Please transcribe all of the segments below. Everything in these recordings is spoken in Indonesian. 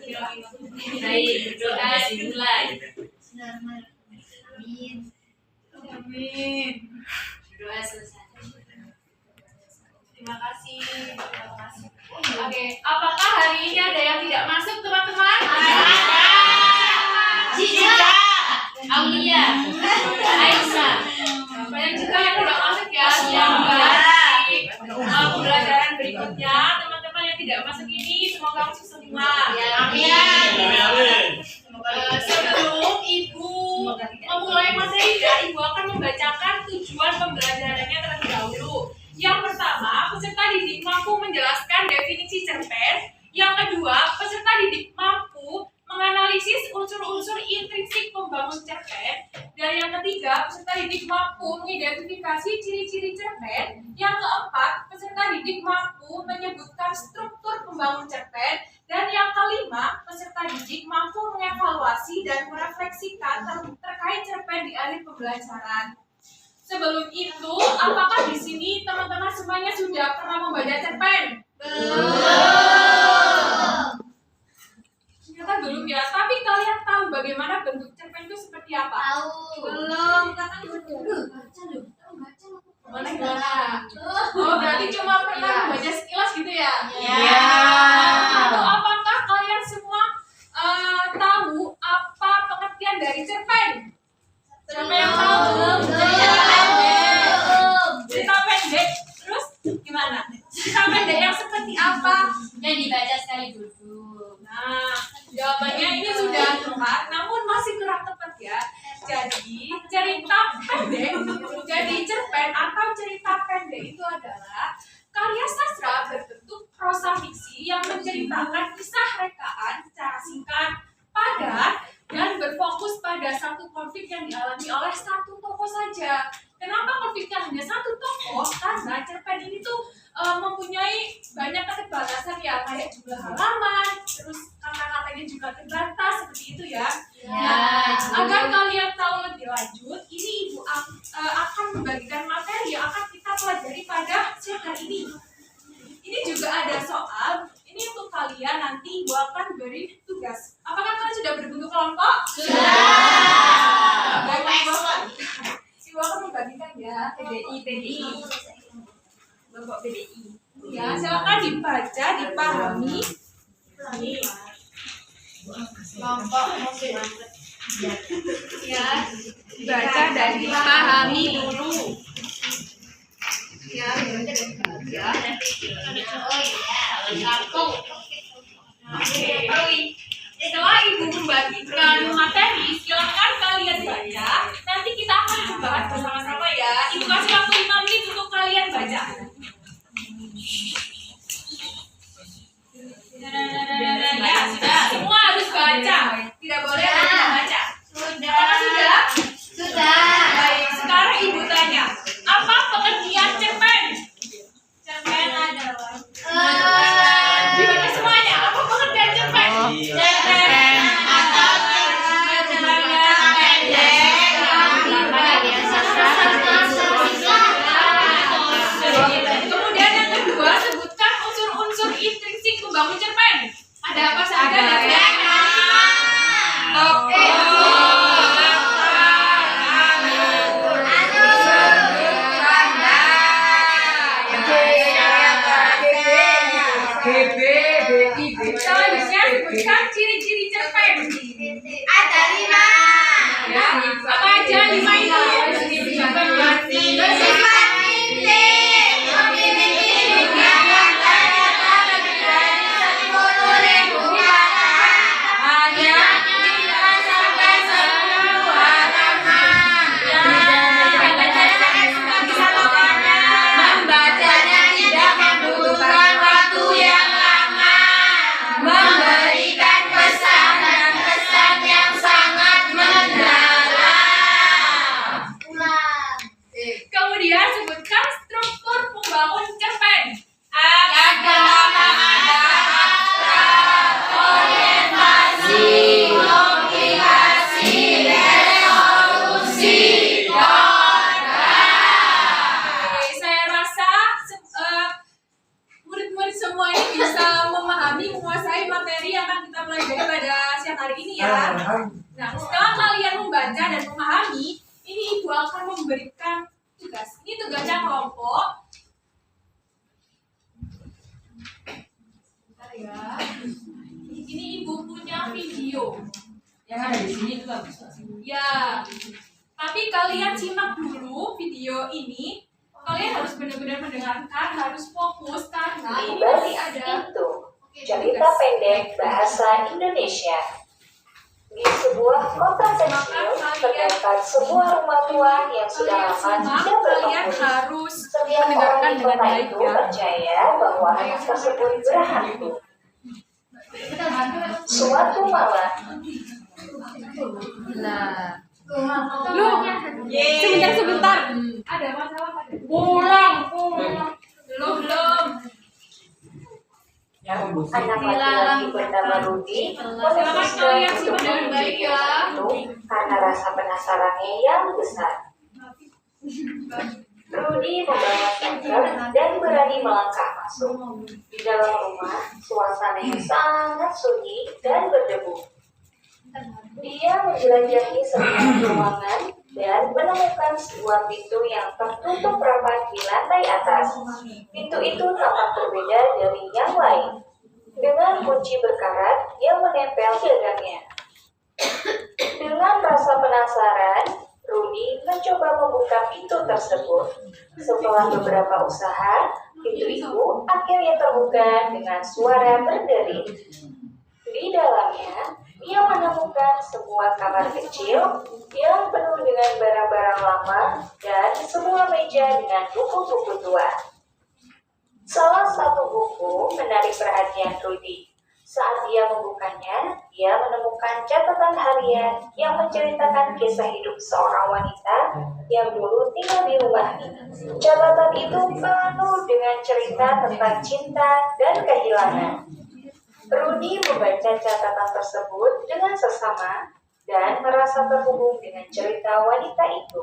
Baik, berdoa dimulai. Amin. Amin. Berdoa selesai. Terima kasih. Oke, apakah hari ini ada yang tidak masuk, teman-teman? Ada. Cica, Aulia, Aisyah. Banyak juga yang tidak masuk ya. Semoga di pembelajaran berikutnya teman-teman yang tidak masuk ini semoga masuk semua. Amin. Sebelum Ibu memulai materinya, Ibu akan membacakan tujuan pembelajarannya terlebih dahulu. Yang pertama, peserta didik mampu menjelaskan definisi cerpen. Yang kedua, peserta didik mampu menganalisis unsur-unsur intrinsik pembangun cerpen. Dan yang ketiga, peserta didik mampu mengidentifikasi ciri-ciri cerpen. Yang keempat, peserta didik mampu menyebutkan struktur pembangun cerpen. Dan yang kelima, peserta didik mampu mengevaluasi dan merefleksikan terkait cerpen di akhir pembelajaran. Sebelum itu, apakah di sini teman-teman semuanya sudah pernah membaca cerpen? Belum. Ternyata belum ya, tapi kalian tahu bagaimana bentuk cerpen itu seperti apa? Tahu. Belum, karena gimana? Oh, berarti cuma pernah membaca sekilas gitu ya? Iya. Atau apakah kalian semua tahu apa pengertian dari cerpen? Siapa yang tahu? Cerita pendek. Terus gimana? Cerita pendek yang seperti apa? Yang dibaca sekali dulu. Nah, jawabannya ini sudah tepat, namun masih kurang tepat ya. Jadi, cerita pendek, jadi cerpen atau cerita pendek itu adalah karya sastra berbentuk prosa fiksi yang menceritakan kisah rekaan secara singkat, padat, dan berfokus pada satu konflik yang dialami oleh satu tokoh saja. Kenapa konfliknya hanya satu tokoh? Karena cerpen ini tuh mempunyai banyak keterbatasan ya, kayak jumlah halaman, terus kata-katanya juga terbatas seperti itu ya. Nah, agar kalian tahu lebih lanjut, ini Ibu akan membagikan materi yang akan kita pelajari pada sesi ini. Ini juga ada soal. Ini untuk kalian, nanti Ibu akan beri tugas. Apakah kalian sudah berbentuk kelompok? Sudah. Ibu akan membagikan ya, PDI. Kelompok PDI. Ya, silakan dibaca, dipahami. Nih. Kelompok Ya, dibaca dan dipahami dulu. Ya, dibaca dan dipahami ya. Oke. Setelah Ibu membagikan materi, silakan kalian baca. Nanti kita akan membahas bersama-sama ya. Ibu kasih waktu 5 menit untuk kalian baca. Ya, sudah. Semua harus baca. Tidak boleh ada yang tidak baca. Apakah sudah? Sudah. Baik, sekarang Ibu tanya, apa pengertian cerpen? Cerpen adalah dibaca semuanya. Apa pengertian cerpen? Cerpen atau cerita pendek yang Kemudian yang kedua, sebutkan unsur-unsur intrinsik membangun cerpen. Ada apa saja? Selanjutnya sebutkan ciri-ciri cerpen. ada 5. Ya, apa aja 5 itu? Bersifat intim, memiliki jumlah kata lebih dari 10.000 kata, hanya tidak sampai 10 halaman, dan membacanya tidak membutuhkan waktu yang lama, memberikan pesan dan kesan yang sangat mendalam. Kemudian kita mulai pada siang hari ini ya. Nah, setelah kalian membaca dan memahami, ini ibu akan memberikan tugas. Ini tugasnya kelompok. Bentar ya. Ini ibu punya video. Yang ada di sini juga bisa. Ya. Tapi kalian simak dulu video ini. Kalian harus benar-benar mendengarkan, harus fokus karena ini masih ada. Itu cerita pendek bahasa Indonesia. Di sebuah kota kecil terdapat sebuah rumah tua yang sudah lama tidak Kalian berpenghuni. harus Setiap orang mendengarkan di dengan kota baik itu ya. percaya bahwa anak tersebut berhantu. Suatu malam, Lu, sebentar. Ada masalah apa? Pulang. Belum. anak laki-laki bernama Rudi Silakan kalian simak dengan baik ya. itu karena rasa penasarannya yang besar. Rudi membawa senter dan berani melangkah masuk. Di dalam rumah, suasananya sangat sunyi dan berdebu. Dia menjelajahi setiap ruangan dan menemukan sebuah pintu yang tertutup rapat di lantai atas. Pintu itu tampak berbeda dari yang lain, dengan kunci berkarat yang menempel di gagangnya. Dengan rasa penasaran, Rudi mencoba membuka pintu tersebut. Setelah beberapa usaha, pintu itu akhirnya terbuka dengan suara berdering. Di dalamnya, dia menemukan sebuah kamar kecil yang penuh dengan barang-barang lama dan sebuah meja dengan buku-buku tua. Salah satu buku menarik perhatian Rudi. Saat dia membukanya, dia menemukan catatan harian yang menceritakan kisah hidup seorang wanita yang dulu tinggal di rumah ini. Catatan itu penuh dengan cerita tentang cinta dan kehilangan. Rudi membaca catatan tersebut dengan seksama dan merasa terhubung dengan cerita wanita itu.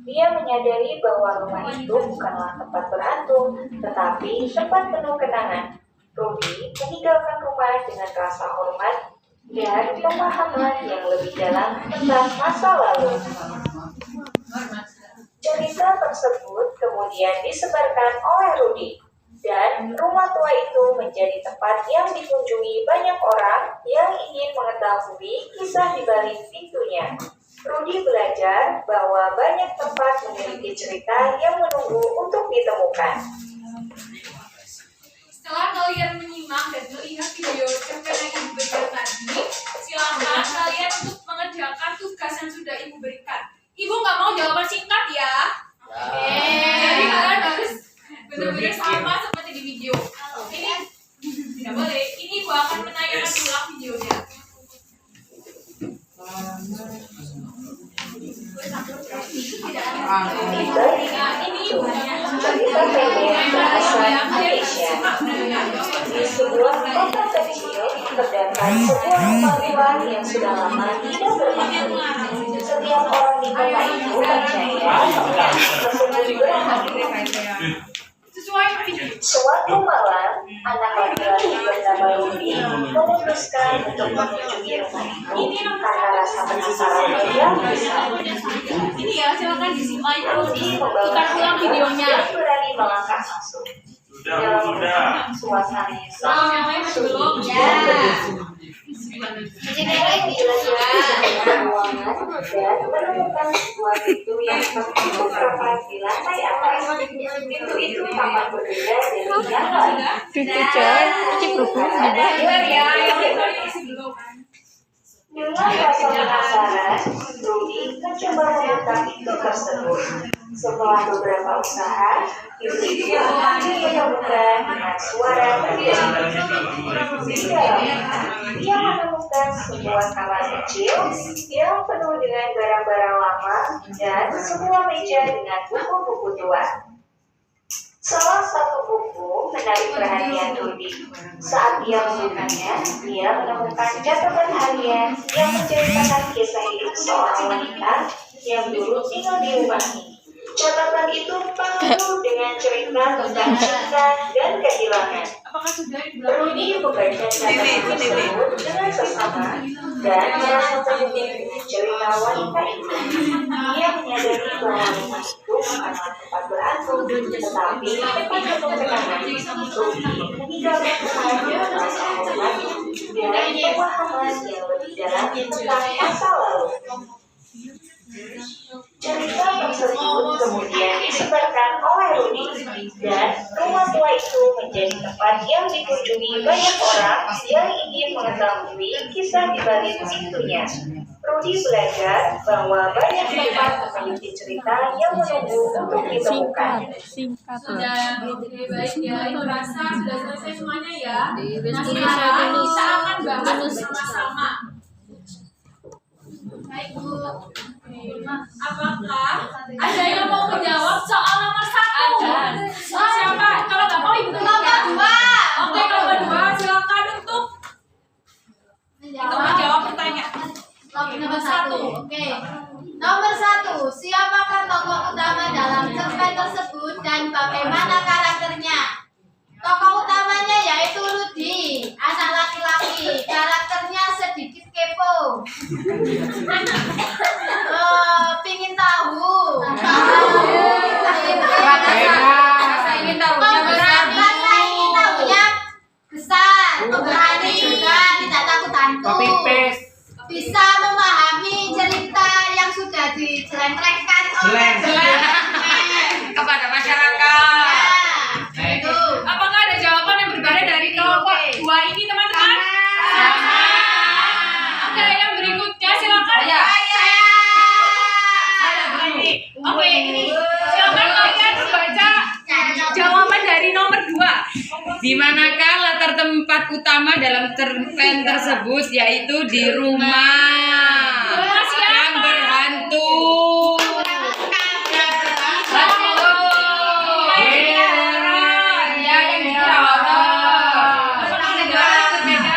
Dia menyadari bahwa rumah itu bukanlah tempat berhantu, tetapi tempat penuh kenangan. Rudi meninggalkan rumah dengan rasa hormat dan pemahaman yang lebih dalam tentang masa lalu. Cerita tersebut kemudian disebarkan oleh Rudi. Dan rumah tua itu menjadi tempat yang dikunjungi banyak orang yang ingin mengetahui kisah di balik pintunya. Rudi belajar bahwa banyak tempat memiliki cerita yang menunggu untuk ditemukan. Setelah kalian menyimak dan melihat video cerpen yang ibu berikan tadi, silakan kalian untuk mengerjakan tugas yang sudah ibu berikan. Ibu nggak mau jawaban singkat ya. Jadi kalian harus benar-benar sama seperti di video. Ini tidak boleh. Ini ibu akan menayangkan ulang videonya. Ini Cerita pendek bahasa Indonesia. Di sebuah kota kecil terdapat sebuah rumah tua yang sudah lama tidak berpenghuni. Setiap orang di kota itu percaya bahwa tersebut berhantu. sesuai video. Suatu malam, anak laki-laki bernama Rudi memutuskan untuk mengunjungi rumah itu karena rasa penasarannya yang besar. Ini ya, silakan disimak itu. Rudi membawa Putar ulang videonya. dan berani melangkah masuk. Dalam rumah, suasananya sangat sunyi dan berdebu. Dia dijelajahi semua ruangan dan menemukan sebuah pintu yang tertutup rapat di lantai atas. Pintu itu tampak berbeda dari yang lain. Dengan rasa penasaran, Rudi mencoba membuka pintu tersebut. Setelah beberapa usaha, pintu itu akhirnya terbuka dengan suara berdering. Di dalamnya, dia menemukan sebuah kamar kecil yang penuh dengan barang-barang lama dan sebuah meja dengan buku-buku tua. Salah satu buku menarik perhatian Rudi. Saat dia membukanya, dia menemukan catatan harian yang menceritakan kisah hidup seorang wanita yang dulu tinggal di rumah ini. Catatan itu penuh dengan cerita tentang cinta dan kehilangan. Apakah sudah di belakang ini? Rudi membaca catatan tersebut dengan seksama dan merasa terhubung cerita wanita itu. Ia menyadari bahwa rumah itu bukanlah tempat berhantu, tetapi tempat penuh tekanan. Rudi meninggalkan kesalahannya merasa hormat dan pemahaman yang lebih dalam tentang masa lalu. Cerita tersebut kemudian disebarkan oleh Rudi dan rumah tua itu menjadi tempat yang dikunjungi banyak orang yang ingin mengetahui kisah di balik pintunya. Rudi belajar bahwa banyak tempat memiliki cerita yang menunggu untuk ditemukan. Sudah baik ya, itu rasa sudah selesai semuanya ya. Nah sekarang kita akan bahas bersama-sama. Baik Bu, apakah ada yang mau menjawab soal nomor 1? Siapa? Kalau nggak mau ibu nomor 2. Oke, nomor 2 silakan untuk menjawab pertanyaan. Nomor 1. Oke. Nomor 1. Siapakah tokoh utama dalam cerpen tersebut dan bagaimana karakternya? Tokoh utamanya yaitu Rudi, anak laki-laki. Karakternya sedikit kepo. Pingin tahu. Rasa ingin tahu. Rasa ingin tahunya besar, pemberani juga, tidak takut hantu. Copy paste. Bisa memahami cerita yang sudah dijelentrekkan oleh Kepada masyarakat. Ya, itu. Apakah ada jawaban yang berbeda dari kelompok 2 ini teman-teman? Sama. Oke, yang berikutnya silakan. Saya. Oke, ini silakan kalian membaca jawaban dari nomor 2. Di manakah latar tempat utama dalam cerpen tersebut, yaitu di rumah Rumah siapa? yang berhantu. Ya, yang dirawat. Apakah ada jawaban yang berbeda?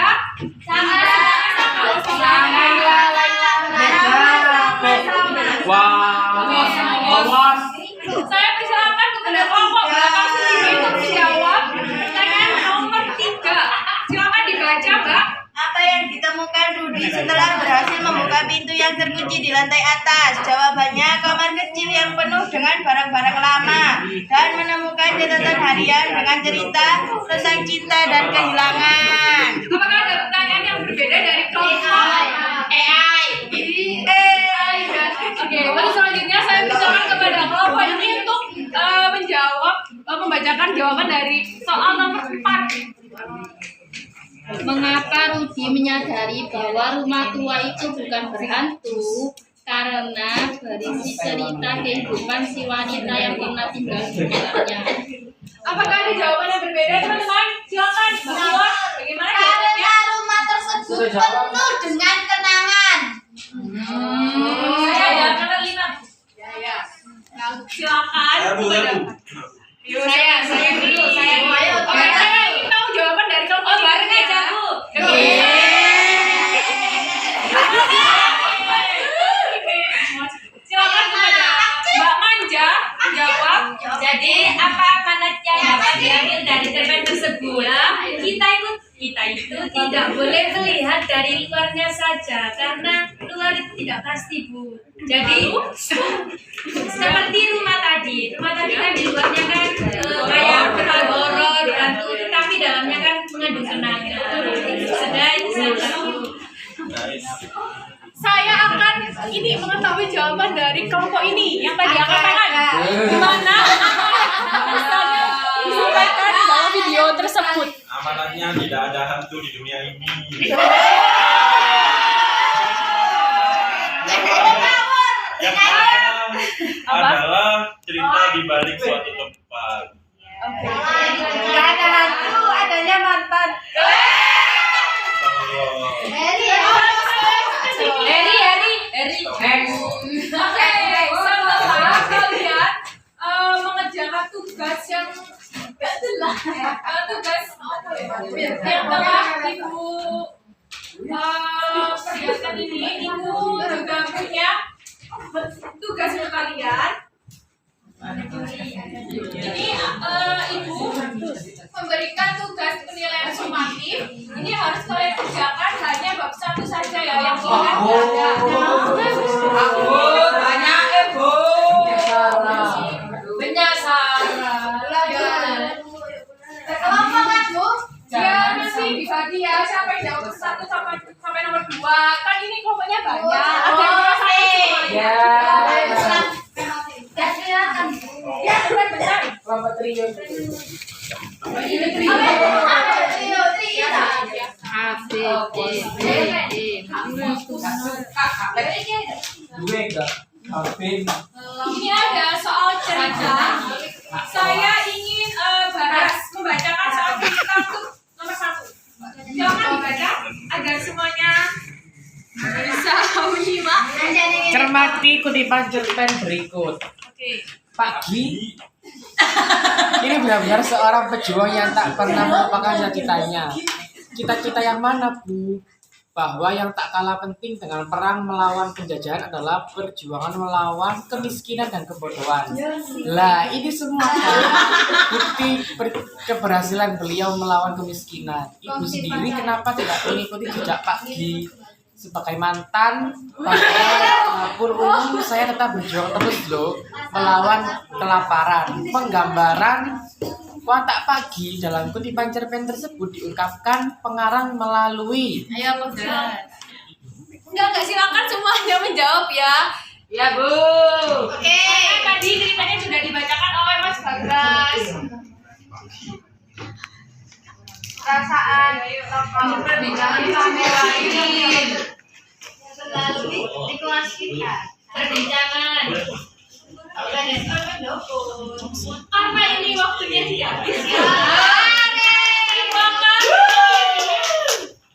Awas. Saya persilakan kepada kelompok belakang sendiri untuk menjawab pertanyaan nomor 3. Silakan dibaca, Mbak. Apa yang ditemukan Rudi setelah berhasil membuka pintu yang terkunci di lantai atas? Jawabannya kamar kecil yang penuh dengan barang-barang lama dan menemukan catatan harian dengan cerita tentang cinta dan kehilangan. Apakah ada pertanyaan yang berbeda dari kelompok AI. Oke, lalu selanjutnya saya persilakan kepada kelompok ini untuk membacakan jawaban dari soal nomor 4. Mengapa Rudi menyadari bahwa rumah tua itu bukan berhantu? Karena berisi cerita kehidupan si wanita yang pernah tinggal di rumahnya. Apakah ada jawaban yang berbeda, teman-teman? Silakan, Mbak. Bagaimana jawabannya? Karena rumah tersebut penuh dengan kenangan. Saya ya, karena 5. Ya. Nah, silakan. Saya dulu. Oke, saya ingin tahu jawaban dari kelompok bareng aja, Bu. Silakan kepada Mbak Manja jawab. Jadi apa manatnya dapat diambil dari cerpen tersebut? Kita itu tidak boleh melihat dari luarnya saja karena luar itu tidak pasti, Bu. Jadi seperti rumah tadi kan di luarnya kan kayak horor, hantu, tetapi dalamnya kan mengandung kenangan. Sudah itu saja, Bu. Saya akan ini mengetahui jawaban dari kelompok ini yang tadi angkat tangan. Gimana? Misalnya disampaikan dalam video tersebut. Amanatnya tidak ada hantu di dunia ini. Yang pertama adalah cerita di balik suatu tempat. Gak ada hantu, adanya mantan. Oke, setelah kalian mengerjakan tugas yang yang telah Ibu persiapkan ini, Ibu juga punya tugas untuk kalian. Ini Ibu memberikan tugas penilaian sumatif. Ini harus kalian kerjakan hanya bab 1 saja ya, yang lain tidak ada. Banyak Bu. Berkelompok kan, Bu? Ya nanti dibagi ya, siapa yang jawab 1 sampai nomor 2. Kan ini kelompoknya banyak. Ada yang ngerasain semuanya. Ya. Ya, silakan. Ya, benar. Kelompok trio. Trio. A, B, C, D, E. Ini ada soal cerita. Saya ingin bahas membacakan soal cerita untuk nomor 1. Silakan dibaca agar semuanya bisa menyimak. Cermati kutipan cerpen berikut. Oke. Pagi, ini benar-benar seorang pejuang yang tak pernah melupakan cita-citanya. Cita-cita yang mana, Bu? Bahwa yang tak kalah penting dengan perang melawan penjajahan adalah perjuangan melawan kemiskinan dan kebodohan. Lah, ini semua kan bukti keberhasilan beliau melawan kemiskinan. Ibu sendiri kenapa tidak mengikuti jejak Pak Gi? Sebagai mantan dapur umum, saya tetap berjuang terus loh melawan kelaparan. Penggambaran watak Pagi dalam kutipan cerpen tersebut diungkapkan pengarang melalui. Ayo pegang. Enggak silakan semuanya menjawab ya. Ya Bu. Oke. Tadi ceritanya sudah dibacakan oleh Mas Bagas. Perasaan tokoh perbincangan sampai lain. Melalui lingkungan sekitar. Perbincangan. Karena ini waktunya tidak habis ya.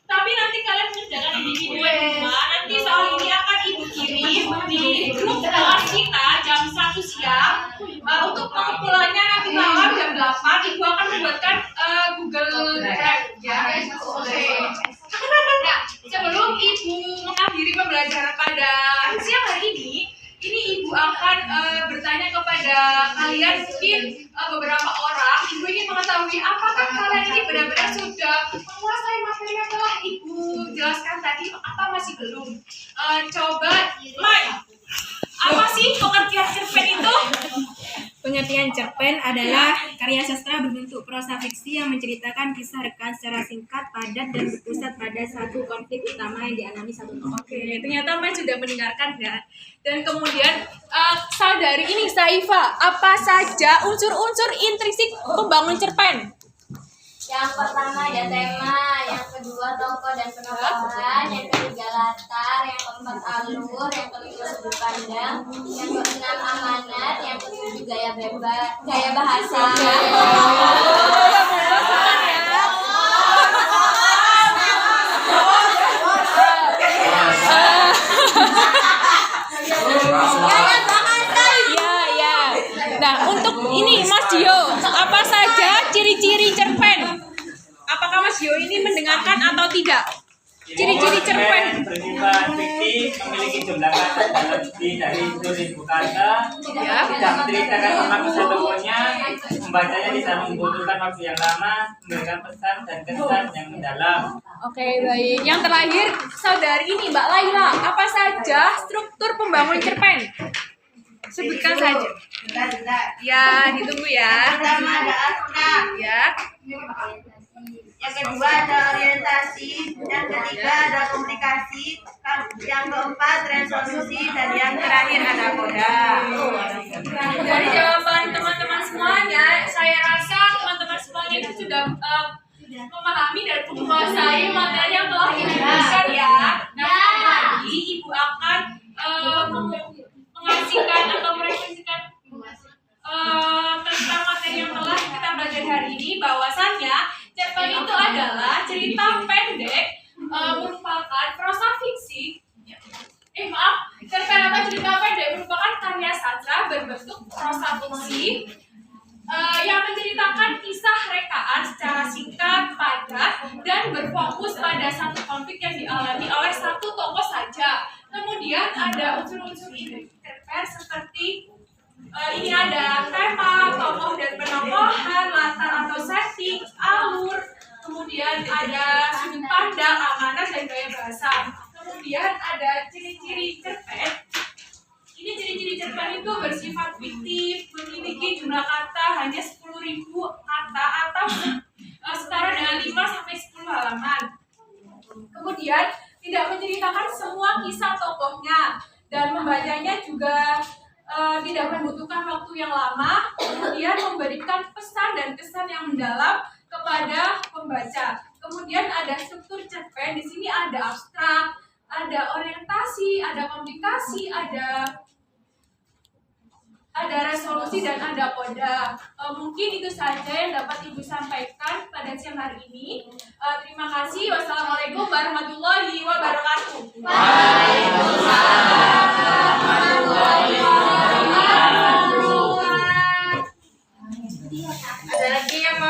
Tapi nanti kalian mengerjakan individu di rumah. Nanti soal ini akan ibu kirim di grup kelas kita jam 1 siang. Untuk pengumpulannya nanti malam jam 8 ibu akan membuatkan Google Drive ya. Nah, sebelum ibu mengakhiri pembelajaran pada siang hari ini ibu akan bertanya kepada kalian mungkin beberapa orang. Ibu ingin mengetahui apakah kalian ini benar-benar sudah menguasai materi yang telah ibu jelaskan tadi, apa masih belum? Coba, Mai, apa sih pengertian cerpen itu? Pengertian cerpen adalah karya sastra berbentuk prosa fiksi yang menceritakan kisah rekan secara singkat, padat, dan berpusat pada satu konflik utama yang dialami satu tokoh. Oke, ternyata Mai sudah mendengarkan ya. Dan kemudian saudari ini Saifa, apa saja unsur-unsur intrinsik pembangun cerpen? Yang pertama ada tema, yang kedua tokoh dan penokohan, yang ketiga latar, yang keempat alur, yang kelima sudut pandang, yang keenam amanat, yang ketujuh gaya bahasa. Ya. Nah, untuk ini Mas Dio, apa saja ciri-ciri cerpen? Apakah Mas Dio ini mendengarkan atau tidak? Ciri-ciri cerpen. Bersifat fiksi, memiliki jumlah kata dalam lebih dari 1000 kata, tidak menceritakan tentang kisah tokohnya, membacanya tidak membutuhkan waktu yang lama, memberikan pesan dan kesan yang mendalam. Oke, baik. Yang terakhir, saudari ini Mbak Laila, apa saja struktur pembangun cerpen? Sebutkan saja. Ya, ditunggu ya. Pertama ada abstrak, Ya. yang kedua ada orientasi, yang ketiga ada komunikasi, yang keempat resolusi, dan yang terakhir ada koda. Dari jawaban teman-teman semuanya, saya rasa teman-teman semuanya itu sudah memahami dan menguasai materi yang telah diberikan ya. Nah, lagi ibu akan mengasihkan atau merefleksikan tentang materi yang telah kita belajar hari ini, bahwasannya cerpen itu adalah cerita pendek, merupakan prosa fiksi. Cerpen atau cerita pendek merupakan karya sastra berbentuk prosa fiksi yang menceritakan kisah rekaan secara singkat, padat, dan berfokus pada satu konflik yang dialami oleh satu tokoh saja. Kemudian ada unsur-unsur cerpen seperti Ini ada tema, tokoh dan penokohan, latar atau setting, alur, kemudian ada sudut pandang, amanat dan gaya bahasa. Kemudian ada ciri-ciri cerpen. Ini ciri-ciri cerpen itu bersifat fiktif, memiliki jumlah kata hanya 10.000 kata atau setara dengan 5 sampai 10 halaman. Kemudian tidak menceritakan semua kisah tokohnya dan membacanya juga tidak membutuhkan waktu yang lama. Kemudian memberikan pesan dan kesan yang mendalam kepada pembaca. Kemudian ada struktur cerpen. Di sini ada abstrak, ada orientasi, ada komunikasi, ada resolusi dan ada koda. Mungkin itu saja yang dapat Ibu sampaikan pada siang hari ini. Terima kasih. Wassalamualaikum warahmatullahi wabarakatuh.